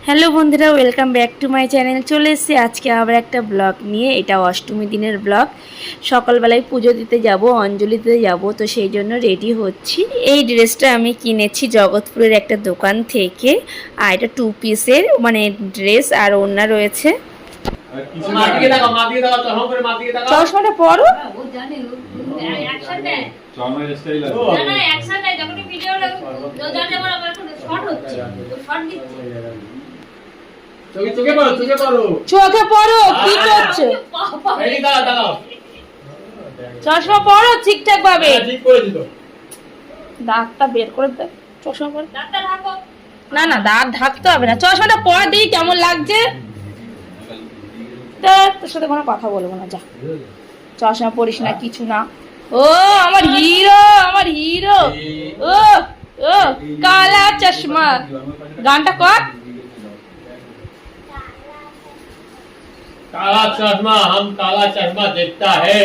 Hello বন্ধুরা, welcome back to my channel. চলে এসেছি আজকে আবার একটা ব্লগ নিয়ে। এটা অষ্টমী দিনের ব্লগ। সকালবেলায় পুজো দিতে যাব, অঞ্জলি দিতে যাব, তো সেই জন্য রেডি হচ্ছি। এই ড্রেসটা আমি কিনেছি জগৎপুরের একটা দোকান থেকে। আর এটা 2 পিসের মানে ড্রেস আর ওড়না রয়েছে। চশমাটা পরো। চোখে পড়ো, কি করছো? চশমা পরো ঠিকঠাক ভাবে। দাঁতটা বের করে দে। চশমা পর। না না, দাঁত ঢাকতে হবে না। চশমাটা পর দিই কেমন লাগছে। তোর সাথে কোনো কথা বলবো না, যা। চশমা পরিস না, কিছু না। ও আমার হিরো, আমার হিরো। ও ও কালা চশমা। গানটা কর। काला चश्मा, हम काला चश्मा देखता है।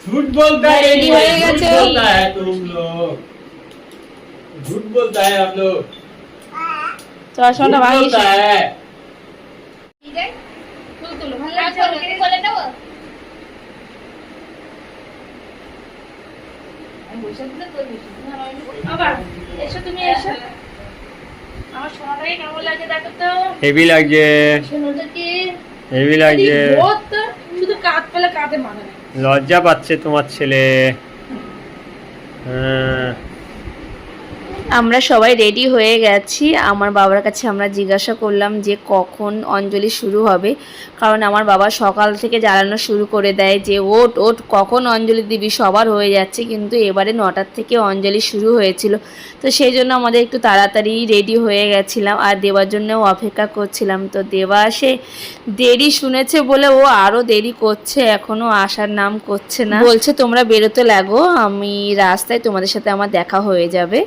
झूठ बोलता है, झूठ बोलता है तुम लोग, झूठ बोलता है हम लोग, चश्मा बोलता है। হেভি লাগছে, হেভি লাগছে। শুধু কাঁধ পেলে কাঁধে মানা না। লজ্জা পাচ্ছে তোমার ছেলে। আমরা সবাই রেডি হয়ে গেছি। আমার বাবার কাছে আমরা জিজ্ঞাসা করলাম যে কখন অঞ্জলি শুরু হবে, কারণ আমার বাবা সকাল থেকে জ্বালানো শুরু করে দেয় যে ওট ওট কখন অঞ্জলি দিবি, সবার হয়ে যাচ্ছে। কিন্তু এবারে 9টার থেকে অঞ্জলি শুরু হয়েছিল, তো সেই জন্য আমাদের একটু তাড়াতাড়ি রেডি হয়ে গেছিলাম আর দেওয়ার জন্যও অপেক্ষা করছিলাম। তো দেওয়া আসে দেরি শুনেছে বলে ও আরও দেরি করছে, এখনও আসার নাম করছে না। বলছে তোমরা বেরোতে লাগো, আমি রাস্তায় তোমাদের সাথে আমার দেখা হয়ে যাবে।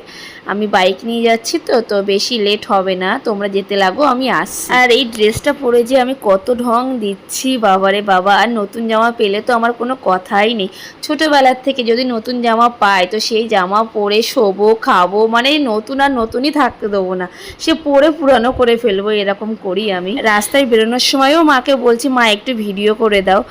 আমি বাইক নিয়ে যাচ্ছি, তো বেশি লেট হবে না, তোমরা যেতে লাগো, আমি আসছি। আর এই ড্রেসটা পরে যে আমি কত ঢং দিচ্ছি বাবারে বাবা। আর নতুন জামা পেলে তো আমার কোনো কথাই নেই। ছোটোবেলার থেকে যদি নতুন জামা পাই তো সেই জামা পরে শোবো, খাবো, মানে নতুন আর নতুনই থাকতে দেবো না, সে পরে পুরানো করে ফেলবো, এরকম করি আমি। রাস্তায় বেরোনোর সময়ও মাকে বলছি মা একটু ভিডিও করে দাও,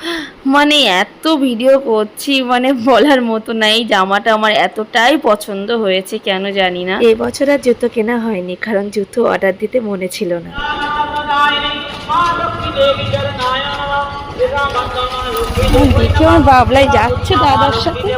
মানে এত ভিডিও করছি মানে বলার মতো নাই। জামাটা আমার এতটাই পছন্দ হয়েছে কেন জানি না। এই বছর আর জুতো কেনা হয়নি, কারণ জুতো অর্ডার দিতে মনে ছিল না। দেখি আমার বাবলাই যাচ্ছে দাদার সাথে।